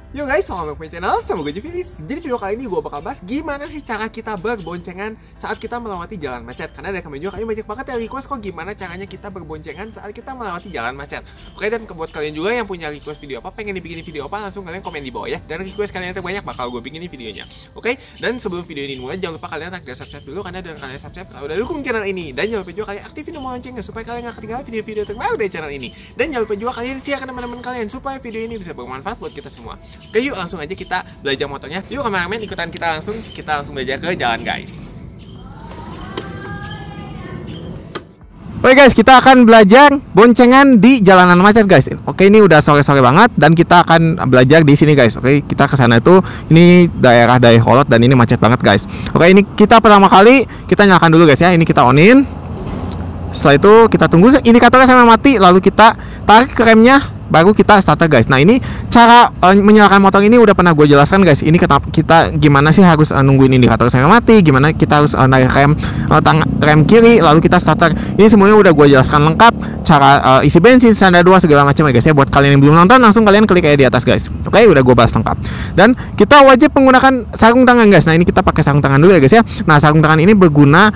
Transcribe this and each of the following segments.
Yo guys, welcome back to my channel, sama gue Jefilis. Jadi video kali ini gue bakal bahas gimana sih cara kita berboncengan saat kita melewati jalan macet. Karena dari kemarin juga kalian banyak banget yang request kok gimana caranya kita berboncengan saat kita melewati jalan macet. Oke, dan buat kalian juga yang punya request video apa, pengen dibikin video apa, langsung kalian komen di bawah ya. Dan request kalian yang terbanyak bakal gue bikin videonya. Oke, dan sebelum video ini mulai, jangan lupa kalian like dan subscribe dulu, karena dengan kalian subscribe kalian udah dukung channel ini. Dan jangan lupa juga kalian aktifin tombol loncengnya supaya kalian gak ketinggalan video-video terbaru dari channel ini. Dan jangan lupa juga kalian share ke teman-teman kalian supaya video ini bisa bermanfaat buat kita semua. Oke, yuk langsung aja kita belajar motornya. Yuk kameramen, ikutan kita langsung belajar ke jalan guys. Oke guys, kita akan belajar boncengan di jalanan macet guys. Oke, ini udah sore-sore banget dan kita akan belajar di sini guys. Oke, kita ke sana itu, ini daerah Dayakolot dan ini macet banget guys. Oke, ini kita pertama kali kita nyalakan dulu guys ya. Ini kita onin. Setelah itu kita tunggu indikatornya sampai mati, lalu kita tarik ke remnya, baru kita starter guys. Nah, ini cara menyalakan motor ini udah pernah gue jelaskan guys. Ini kita gimana sih harus nungguin indikator sampai mati, gimana kita harus naik rem kiri, lalu kita starter. Ini semuanya udah gue jelaskan lengkap. Cara isi bensin, standar 2 segala macam ya guys ya. Buat kalian yang belum nonton, langsung kalian klik aja di atas guys. Oke, udah gue bahas lengkap. Dan kita wajib menggunakan sarung tangan guys. Nah, ini kita pakai sarung tangan dulu ya guys ya. Nah, sarung tangan ini berguna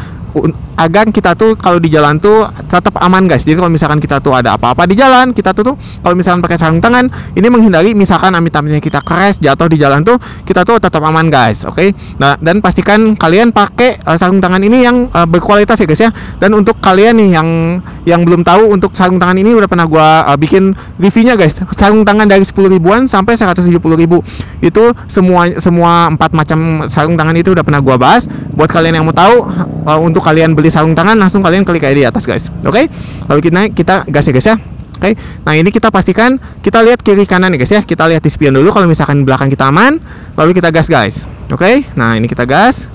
agar kita tuh kalau di jalan tuh tetap aman guys. Jadi kalau misalkan kita tuh ada apa-apa di jalan, kita tuh kalau misalkan pakai sarung tangan ini menghindari misalkan amit-amitnya kita crash, jatuh di jalan tuh, kita tuh tetap aman guys. Oke. Nah, dan pastikan kalian pakai sarung tangan ini yang berkualitas ya guys ya. Dan untuk kalian nih yang belum tahu, untuk sarung tangan ini udah pernah gua bikin reviewnya guys. Sarung tangan dari 10 ribuan sampai 170 ribu. Itu semua 4 macam sarung tangan itu udah pernah gua bahas. Buat kalian yang mau tahu, untuk kalian beli sarung tangan, langsung kalian klik aja di atas guys. Oke. Lalu kita gas ya guys ya. Oke. Nah, ini kita pastikan kita lihat kiri kanan ya guys ya. Kita lihat di spion dulu kalau misalkan di belakang kita aman, lalu kita gas guys. Oke. Nah, ini kita gas.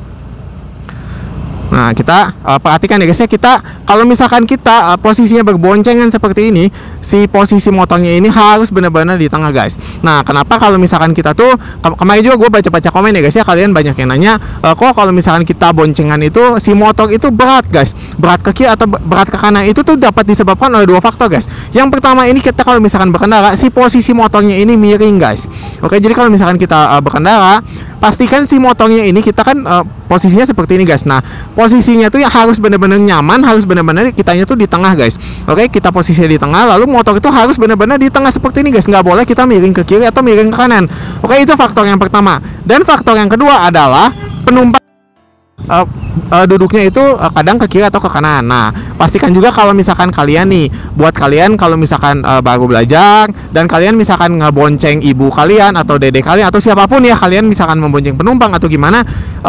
Nah, kita perhatikan ya guys ya, kita kalau misalkan kita posisinya berboncengan seperti ini, si posisi motornya ini harus benar-benar di tengah guys. Nah, kenapa kalau misalkan kita tuh kemarin juga gue baca-baca komen ya guys ya, kalian banyak yang nanya kok kalau misalkan kita boncengan itu si motor itu berat guys, berat ke kiri atau berat ke kanan. Itu tuh dapat disebabkan oleh 2 faktor guys. Yang pertama, ini kita kalau misalkan berkendara, si posisi motornya ini miring guys. Oke, jadi kalau misalkan kita berkendara, pastikan si motornya ini kita kan posisinya seperti ini guys. Nah, posisinya tuh ya harus benar-benar nyaman, harus benar-benar kitanya tuh di tengah guys. Oke, kita posisinya di tengah, lalu motor itu harus benar-benar di tengah seperti ini guys. Nggak boleh kita miring ke kiri atau miring ke kanan. Oke, itu faktor yang pertama. Dan faktor yang kedua adalah penumpang duduknya itu kadang ke kiri atau ke kanan. Nah, pastikan juga kalau misalkan kalian nih, buat kalian kalau misalkan baru belajar dan kalian misalkan ngebonceng ibu kalian atau dede kalian atau siapapun ya, kalian misalkan membonceng penumpang atau gimana,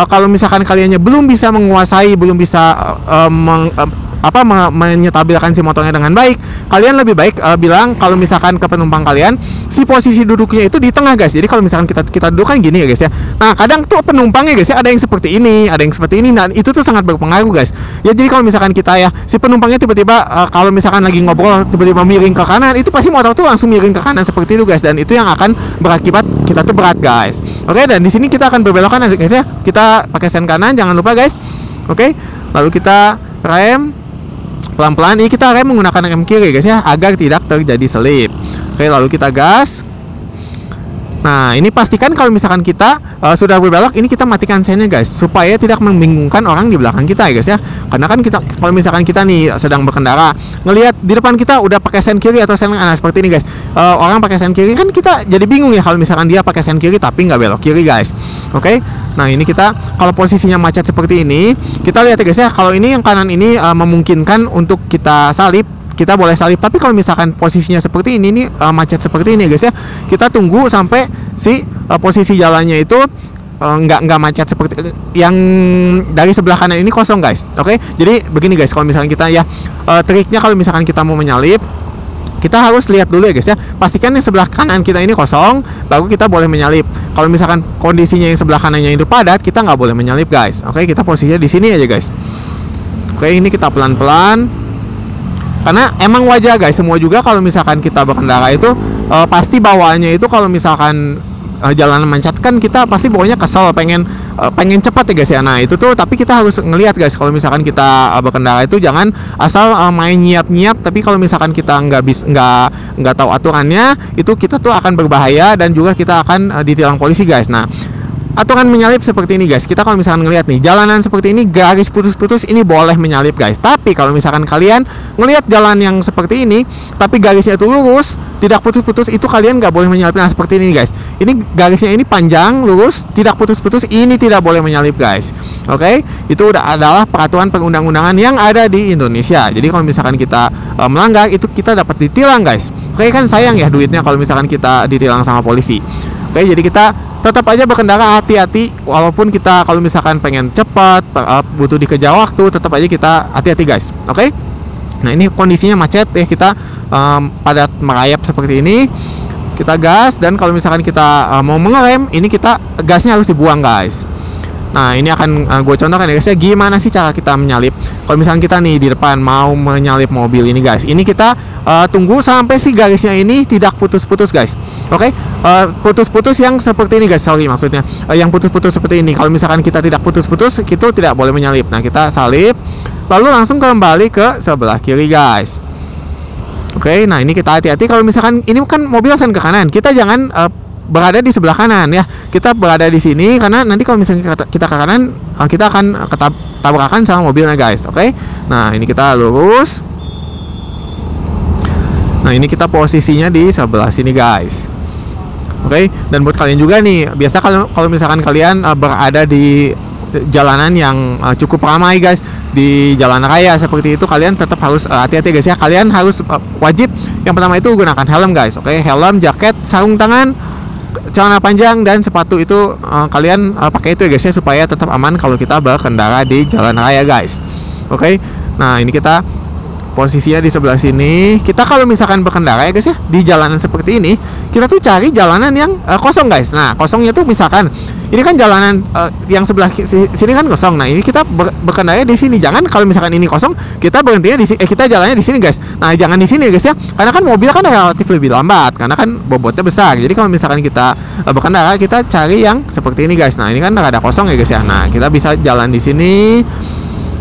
kalau misalkan kaliannya belum bisa menguasai, belum bisa menyetabilkan si motornya dengan baik, kalian lebih baik bilang kalau misalkan ke penumpang kalian, si posisi duduknya itu di tengah guys. Jadi kalau misalkan kita duduk kan gini ya guys ya. Nah, kadang tuh penumpangnya guys ya ada yang seperti ini, ada yang seperti ini. Nah, itu tuh sangat berpengaruh guys. Ya, jadi kalau misalkan kita ya, si penumpangnya tiba-tiba kalau misalkan lagi ngobrol tiba-tiba miring ke kanan, itu pasti motor tuh langsung miring ke kanan seperti itu guys. Dan itu yang akan berakibat kita tuh berat guys. Oke, dan di sini kita akan berbelok kanan guys ya. Kita pakai sen kanan, jangan lupa guys. Oke, lalu kita rem pelan-pelan. Ini kita rem menggunakan rem kiri guys ya, agar tidak terjadi selip. Oke, lalu kita gas. Nah, ini pastikan kalau misalkan kita sudah berbelok, ini kita matikan sennya guys, supaya tidak membingungkan orang di belakang kita ya guys ya. Karena kan kita kalau misalkan kita nih sedang berkendara, ngelihat di depan kita udah pakai sen kiri atau sen kanan seperti ini guys, orang pakai sen kiri kan kita jadi bingung ya kalau misalkan dia pakai sen kiri tapi nggak belok kiri guys. Oke. Nah, ini kita kalau posisinya macet seperti ini, kita lihat ya guys ya, kalau ini yang kanan ini memungkinkan untuk kita salip, kita boleh salip. Tapi kalau misalkan posisinya seperti ini macet seperti ini guys ya, kita tunggu sampai si posisi jalannya itu nggak macet seperti yang dari sebelah kanan ini kosong guys. Oke, jadi begini guys, kalau misalkan kita ya triknya kalau misalkan kita mau menyalip, kita harus lihat dulu ya guys ya, pastikan yang sebelah kanan kita ini kosong, baru kita boleh menyalip. Kalau misalkan kondisinya yang sebelah kanannya itu padat, kita nggak boleh menyalip guys. Oke, kita posisinya di sini aja guys. Oke, ini kita pelan-pelan, karena emang wajar guys, semua juga kalau misalkan kita berkendara itu pasti bawaannya itu kalau misalkan jalanan macet kan kita pasti pokoknya kesel, pengen pengen cepat ya guys ya. Nah itu tuh tapi kita harus ngelihat guys, kalau misalkan kita berkendara itu jangan asal main nyiap-nyiap, tapi kalau misalkan kita nggak tahu aturannya, itu kita tuh akan berbahaya dan juga kita akan ditilang polisi guys. Nah aturan menyalip seperti ini guys, kita kalau misalkan ngelihat nih jalanan seperti ini garis putus-putus, ini boleh menyalip guys. Tapi kalau misalkan kalian ngelihat jalan yang seperti ini tapi garisnya itu lurus, tidak putus-putus, itu kalian nggak boleh menyalip. Nah seperti ini guys, ini garisnya ini panjang lurus tidak putus-putus, ini tidak boleh menyalip guys. Oke, itu adalah peraturan perundang-undangan yang ada di Indonesia. Jadi kalau misalkan kita melanggar, itu kita dapat ditilang guys. Oke, kan sayang ya duitnya kalau misalkan kita ditilang sama polisi. Oke, jadi kita tetap aja berkendara hati-hati, walaupun kita kalau misalkan pengen cepat, butuh dikejar waktu, tetap aja kita hati-hati guys. Oke. Nah ini kondisinya macet ya, kita padat merayap seperti ini, kita gas, dan kalau misalkan kita mau mengerem, ini kita gasnya harus dibuang guys. Nah ini akan gue contohkan ya guys ya, gimana sih cara kita menyalip. Kalau misalkan kita nih di depan mau menyalip mobil ini guys, ini kita tunggu sampai si garisnya ini tidak putus-putus guys. Oke, putus-putus yang seperti ini guys, sorry maksudnya yang putus-putus seperti ini. Kalau misalkan kita tidak putus-putus, kita tidak boleh menyalip. Nah kita salip, lalu langsung kembali ke sebelah kiri guys. Oke, nah ini kita hati-hati, kalau misalkan ini kan mobil sen ke kanan, kita jangan berada di sebelah kanan ya. Kita berada di sini karena nanti kalau misalnya kita ke kanan, kita akan tabrakan sama mobilnya guys. Oke, nah ini kita lurus. Nah ini kita posisinya di sebelah sini guys. Oke, dan buat kalian juga nih, biasa kalau misalkan kalian berada di jalanan yang cukup ramai guys, di jalan raya seperti itu, kalian tetap harus hati-hati guys ya. Kalian harus wajib yang pertama itu gunakan helm guys. Oke, helm, jaket, sarung tangan, celana panjang, dan sepatu itu kalian pakai itu ya guys ya, supaya tetap aman kalau kita berkendara di jalan raya guys. Oke, nah ini kita posisinya di sebelah sini. Kita kalau misalkan berkendara ya guys ya, di jalanan seperti ini, kita tuh cari jalanan yang kosong guys. Nah kosongnya tuh misalkan ini kan jalanan yang sebelah sini kan kosong. Nah ini kita berkendara di sini. Jangan kalau misalkan ini kosong, kita berhentinya di sini, kita jalannya di sini guys. Nah jangan di sini guys ya, karena kan mobil kan relatif lebih lambat, karena kan bobotnya besar. Jadi kalau misalkan kita berkendara, kita cari yang seperti ini guys. Nah ini kan rada kosong ya guys ya. Nah kita bisa jalan di sini.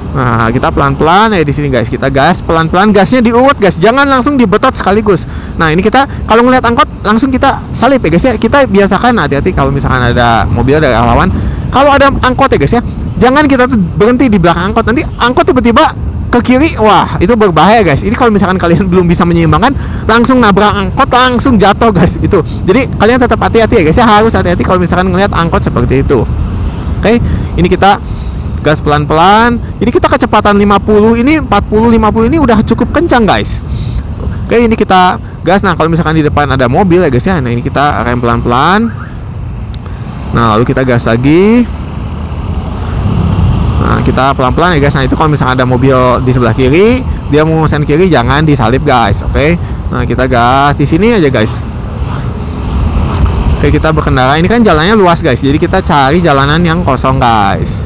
Nah kita pelan-pelan ya di sini guys, kita gas pelan-pelan, gasnya diurut guys, jangan langsung dibetot sekaligus. Nah ini kita kalau ngeliat angkot langsung kita salip ya guys ya. Kita biasakan hati-hati kalau misalkan ada mobil dari lawan, kalau ada angkot ya guys ya, jangan kita tuh berhenti di belakang angkot, nanti angkot tiba-tiba ke kiri, wah itu berbahaya guys. Ini kalau misalkan kalian belum bisa menyeimbangkan, langsung nabrak angkot, langsung jatuh guys itu. Jadi kalian tetap hati-hati ya guys ya, harus hati-hati kalau misalkan ngeliat angkot seperti itu. Oke, ini kita gas pelan-pelan. Ini kita kecepatan 50, ini 40, 50 ini udah cukup kencang guys. Oke, ini kita gas. Nah kalau misalkan di depan ada mobil ya guys ya, nah ini kita rem pelan-pelan. Nah lalu kita gas lagi. Nah kita pelan-pelan ya guys. Nah itu kalau misalkan ada mobil di sebelah kiri, dia mau sen kiri, jangan disalip guys. Oke, nah kita gas di sini aja guys. Oke, kita berkendara, ini kan jalannya luas guys, jadi kita cari jalanan yang kosong guys.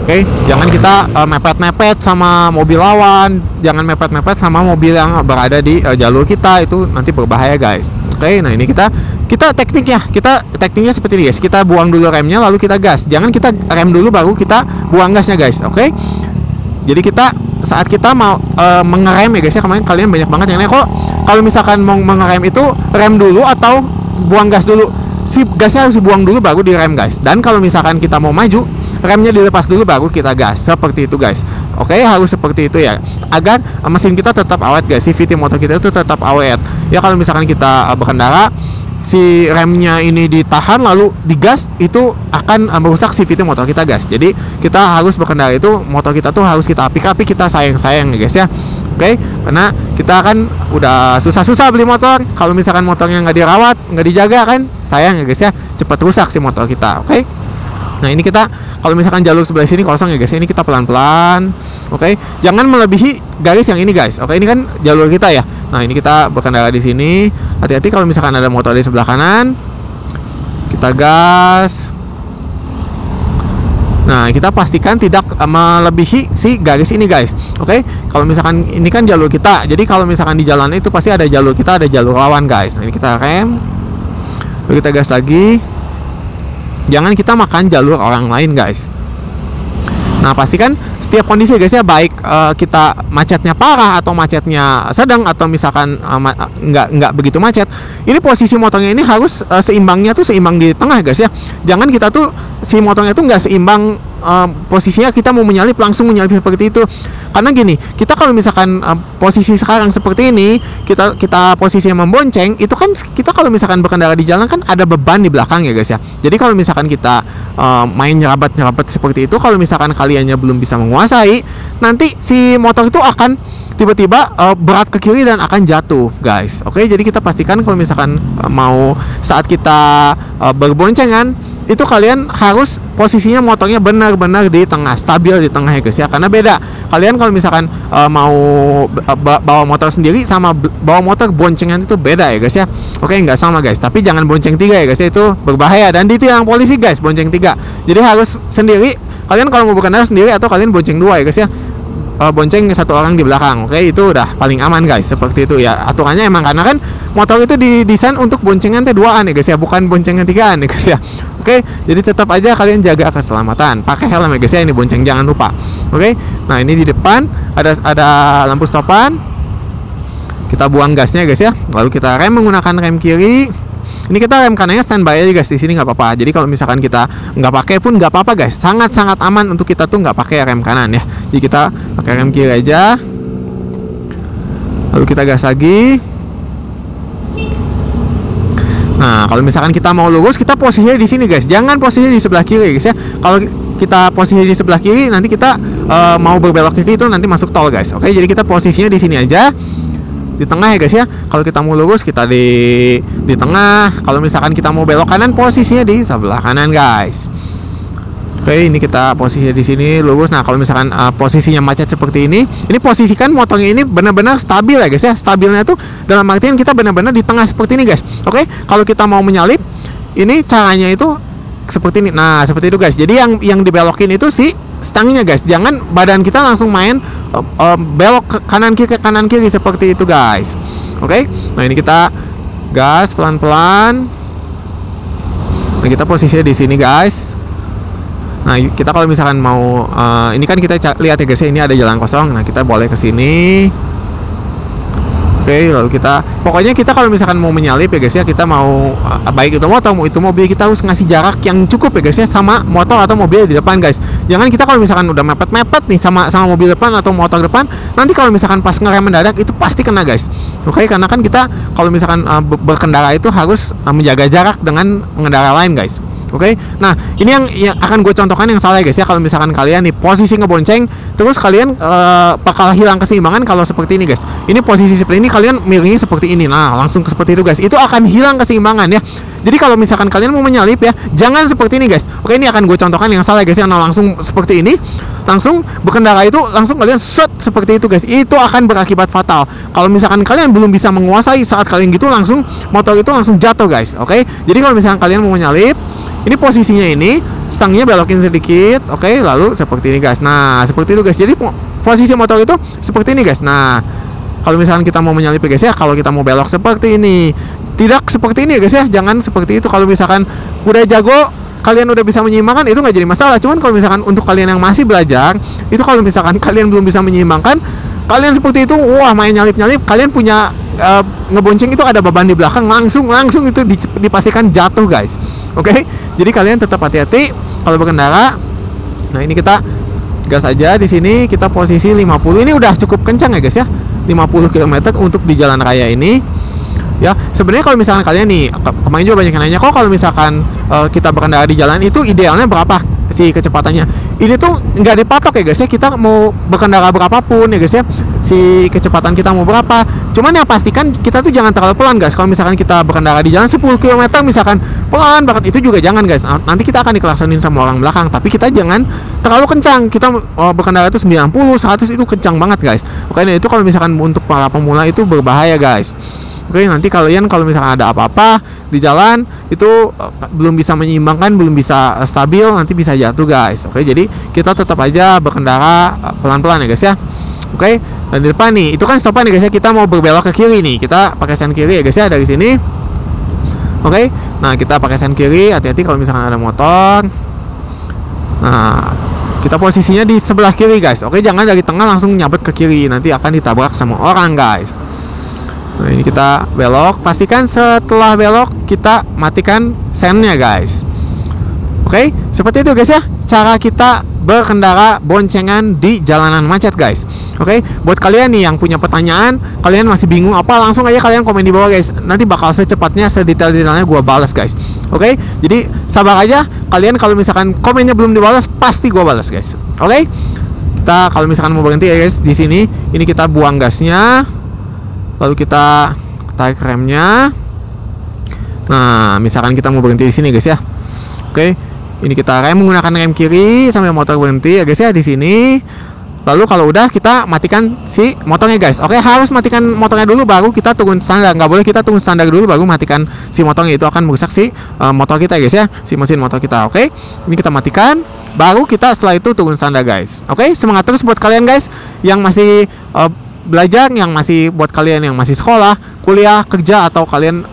Oke, jangan kita mepet-mepet sama mobil lawan, jangan mepet-mepet sama mobil yang berada di jalur kita, itu nanti berbahaya guys. Oke, nah ini kita tekniknya seperti ini guys. Kita buang dulu remnya, lalu kita gas. Jangan kita rem dulu baru kita buang gasnya guys. Oke, jadi kita saat kita mau mengerem ya guys ya, kemarin kalian banyak banget yang nanya kok kalau misalkan mau mengerem itu rem dulu atau buang gas dulu. Si gasnya harus dibuang dulu baru direm guys. Dan kalau misalkan kita mau maju, remnya dilepas dulu baru kita gas, seperti itu guys. Oke, harus seperti itu ya, agar mesin kita tetap awet guys, CVT motor kita itu tetap awet ya. Kalau misalkan kita berkendara, si remnya ini ditahan lalu digas, itu akan merusak CVT motor kita guys. Jadi kita harus berkendara itu, motor kita tuh harus kita apik-apik, kita sayang-sayang ya guys ya. Oke, karena kita kan udah susah-susah beli motor, kalau misalkan motornya nggak dirawat, nggak dijaga kan sayang ya guys ya, cepat rusak si motor kita. Oke, nah ini kita kalau misalkan jalur sebelah sini kosong ya guys, ini kita pelan-pelan. Oke, jangan melebihi garis yang ini guys. Oke, ini kan jalur kita ya. Nah ini kita berkendara di sini, hati-hati kalau misalkan ada motor di sebelah kanan, kita gas. Nah kita pastikan tidak melebihi si garis ini guys. Oke, kalau misalkan ini kan jalur kita, jadi kalau misalkan di jalan itu pasti ada jalur kita, ada jalur lawan guys. Nah ini kita rem, lalu kita gas lagi. jangan kita makan jalur orang lain guys. Nah, pastikan setiap kondisi guys ya, baik kita macetnya parah atau macetnya sedang atau misalkan nggak begitu macet, ini posisi motornya ini harus seimbangnya tuh seimbang di tengah guys ya. Jangan kita tuh si motornya tuh nggak seimbang posisinya, kita mau menyalip langsung menyalip seperti itu. Karena gini, kita kalau misalkan posisi sekarang seperti ini, kita posisinya membonceng, itu kan kita kalau misalkan berkendara di jalan kan ada beban di belakang ya guys ya. Jadi kalau misalkan kita main nyerabat seperti itu, kalau misalkan kaliannya belum bisa menguasai, nanti si motor itu akan tiba-tiba berat ke kiri dan akan jatuh guys. Oke, jadi kita pastikan kalau misalkan mau saat kita berboncengan, itu kalian harus posisinya motornya benar-benar di tengah, stabil di tengah ya guys ya. Karena beda, kalian kalau misalkan mau bawa motor sendiri sama bawa motor boncengan itu beda ya guys ya. Oke, nggak sama guys, tapi jangan bonceng 3 ya guys ya, itu berbahaya dan ditilang polisi guys bonceng 3. Jadi harus sendiri, kalian kalau mau berkendara sendiri atau kalian bonceng 2 ya guys ya. Bonceng 1 orang di belakang. Oke, itu udah paling aman guys, seperti itu ya aturannya. Emang karena kan motor itu didesain untuk boncengan T2an ya guys ya, bukan boncengan 3an ya guys ya. Oke, jadi tetap aja kalian jaga keselamatan, pakai helm ya guys ya, ini bonceng jangan lupa. Oke, nah ini di depan ada lampu stopan, kita buang gasnya guys ya, lalu kita rem menggunakan rem kiri. Ini kita rem kanannya standby aja guys, di sini nggak apa-apa. Jadi kalau misalkan kita nggak pakai pun nggak apa-apa guys, sangat-sangat aman untuk kita tuh nggak pakai rem kanan ya. Jadi kita pakai rem kiri aja, lalu kita gas lagi. Nah, kalau misalkan kita mau lurus, kita posisinya di sini guys, jangan posisi di sebelah kiri guys ya. Kalau kita posisi di sebelah kiri, nanti kita mau berbelok kiri itu nanti masuk tol guys. Oke, jadi kita posisinya di sini aja, di tengah ya guys ya. Kalau kita mau lurus kita di tengah. Kalau misalkan kita mau belok kanan, posisinya di sebelah kanan guys. Oke, ini kita posisinya di sini lurus. Nah, kalau misalkan posisinya macet seperti ini posisikan motornya ini benar-benar stabil ya guys ya. Stabilnya tuh dalam artian kita benar-benar di tengah seperti ini guys. Oke, kalau kita mau menyalip, ini caranya itu seperti ini. Nah, seperti itu guys. Jadi yang dibelokin itu si stangnya guys. Jangan badan kita langsung main belok ke kanan kiri seperti itu guys. Oke, nah ini kita gas pelan-pelan. Nah, kita posisinya di sini guys. Nah, kita kalau misalkan mau ini kan kita lihat ya guys ya, ini ada jalan kosong. Nah, kita boleh ke sini. Oke, lalu pokoknya kita kalau misalkan mau menyalip ya guys ya, kita mau baik itu motor mau itu mobil, kita harus ngasih jarak yang cukup ya guys ya sama motor atau mobil di depan guys. Jangan kita kalau misalkan udah mepet-mepet nih sama mobil depan atau motor depan, nanti kalau misalkan pas ngerem mendadak itu pasti kena guys. Oke, karena kan kita kalau misalkan berkendara itu harus menjaga jarak dengan pengendara lain guys. Oke, nah ini yang akan gue contohkan yang salah guys ya. Kalau misalkan kalian nih posisi ngebonceng, terus kalian bakal hilang keseimbangan kalau seperti ini guys. Ini posisi seperti ini, kalian miringnya seperti ini, nah langsung seperti itu guys. Itu akan hilang keseimbangan ya. Jadi kalau misalkan kalian mau menyalip ya, jangan seperti ini guys. Oke, ini akan gue contohkan yang salah guys ya. Nah, langsung seperti ini, langsung berkendara itu langsung kalian set seperti itu guys. Itu akan berakibat fatal. Kalau misalkan kalian belum bisa menguasai saat kalian gitu, langsung motor itu langsung jatuh guys. Oke, jadi kalau misalkan kalian mau menyalip, ini posisinya ini, stangnya belokin sedikit, oke, lalu seperti ini guys. Nah, seperti itu guys. Jadi posisi motor itu seperti ini guys. Nah, kalau misalkan kita mau menyalip guys ya, kalau kita mau belok seperti ini, tidak seperti ini guys ya. Jangan seperti itu. Kalau misalkan udah jago, kalian udah bisa menyeimbangkan, itu nggak jadi masalah. Cuman kalau misalkan untuk kalian yang masih belajar, itu kalau misalkan kalian belum bisa menyeimbangkan, kalian seperti itu, wah main nyalip-nyalip, kalian punya ngebonceng itu ada beban di belakang, langsung itu dipastikan jatuh guys. Oke, jadi kalian tetap hati-hati kalau berkendara. Nah, ini kita gas aja di sini, kita posisi 50. Ini udah cukup kencang ya guys ya. 50 km untuk di jalan raya ini. Ya, sebenarnya kalau misalkan kalian nih, kemarin juga banyak yang nanya, kok kalau misalkan kita berkendara di jalan itu idealnya berapa si kecepatannya? Ini tuh nggak dipatok ya guys ya, kita mau berkendara berapapun ya guys ya, si kecepatan kita mau berapa. Cuman ya pastikan kita tuh jangan terlalu pelan guys. Kalau misalkan kita berkendara di jalan 10 km misalkan pelan banget, itu juga jangan guys. Nanti kita akan dikelaksonin sama orang belakang, tapi kita jangan terlalu kencang. Kita berkendara itu 90, 100 itu kencang banget guys. Oke, nah itu kalau misalkan untuk para pemula itu berbahaya guys. Oke, nanti kalian kalau misalkan ada apa-apa di jalan itu belum bisa menyeimbangkan, belum bisa stabil, nanti bisa jatuh guys. Oke, jadi kita tetap aja berkendara pelan-pelan ya guys ya. Oke, dan di depan nih, itu kan stopan ya guys ya, kita mau berbelok ke kiri nih, kita pakai sen kiri ya guys ya, dari sini. Oke, nah kita pakai sen kiri, hati-hati kalau misalkan ada motor. Nah, kita posisinya di sebelah kiri guys. Oke, jangan dari tengah langsung nyabet ke kiri, nanti akan ditabrak sama orang guys. Nah, ini kita belok, pastikan setelah belok kita matikan sennya guys. Oke, seperti itu guys ya, cara kita berkendara boncengan di jalanan macet guys. Oke, buat kalian nih yang punya pertanyaan, kalian masih bingung apa, langsung aja kalian komen di bawah guys. Nanti bakal secepatnya, sedetail-detailnya gua balas guys. Oke, jadi sabar aja. Kalian kalau misalkan komennya belum dibalas, pasti gua balas guys. Oke, kita kalau misalkan mau berhenti ya guys, di sini ini kita buang gasnya, lalu kita tarik remnya. Nah, misalkan kita mau berhenti di sini guys ya. Oke, ini kita rem menggunakan rem kiri sampai motor berhenti ya guys ya di sini. Lalu kalau udah kita matikan si motornya guys. Oke, harus matikan motornya dulu baru kita turun standar. Nggak boleh kita turun standar dulu baru matikan si motornya, itu akan merusak si motor kita guys ya, si mesin motor kita. Oke, ini kita matikan, baru kita setelah itu turun standar guys. Oke, semangat terus buat kalian guys yang masih belajar, yang masih buat kalian yang masih sekolah, kuliah, kerja, atau kalian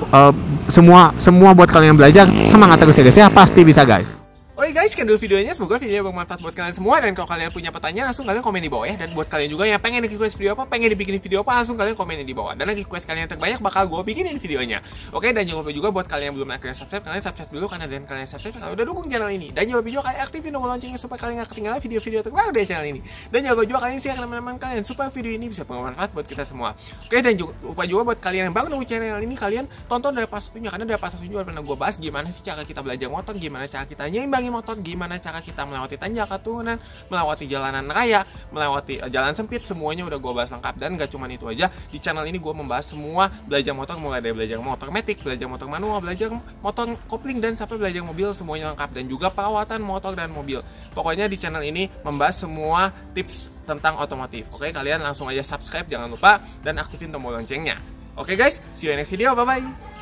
semua buat kalian yang belajar, semangat terus ya guys ya, pasti bisa guys. Oke guys, sekian dulu videonya. Semoga videonya bermanfaat buat kalian semua. Dan kalau kalian punya pertanyaan, langsung kalian komen di bawah ya. Dan buat kalian juga yang pengen request video apa, pengen dibikinin video apa, langsung kalian komen di bawah. Dan request kalian yang terbanyak bakal gue bikinin videonya. Oke, dan jangan lupa juga buat kalian yang belum kalian subscribe, kalian subscribe dulu, karena dengan kalian subscribe kalian udah dukung channel ini. Dan jangan lupa juga kalian aktifin tombol loncengnya supaya kalian gak ketinggalan video-video terbaru dari channel ini. Dan jangan lupa juga kalian share ke teman-teman kalian supaya video ini bisa bermanfaat buat kita semua. Oke, dan jangan lupa juga buat kalian yang baru nemu channel ini, kalian tonton dari pas satunya, karena dari pas satunya udah pernah gue bahas gimana sih cara kita belajar motor, gimana cara kita nyimbangin motor, gimana cara kita melewati tanjakan, turunan, melewati jalanan raya, melewati jalan sempit, semuanya udah gue bahas lengkap. Dan gak cuma itu aja, di channel ini gue membahas semua belajar motor, mulai dari belajar motor matic, belajar motor manual, belajar motor kopling, dan sampai belajar mobil, semuanya lengkap. Dan juga perawatan motor dan mobil. Pokoknya di channel ini membahas semua tips tentang otomotif. Oke, kalian langsung aja subscribe, jangan lupa, dan aktifin tombol loncengnya. Oke guys, see you in next video, bye bye.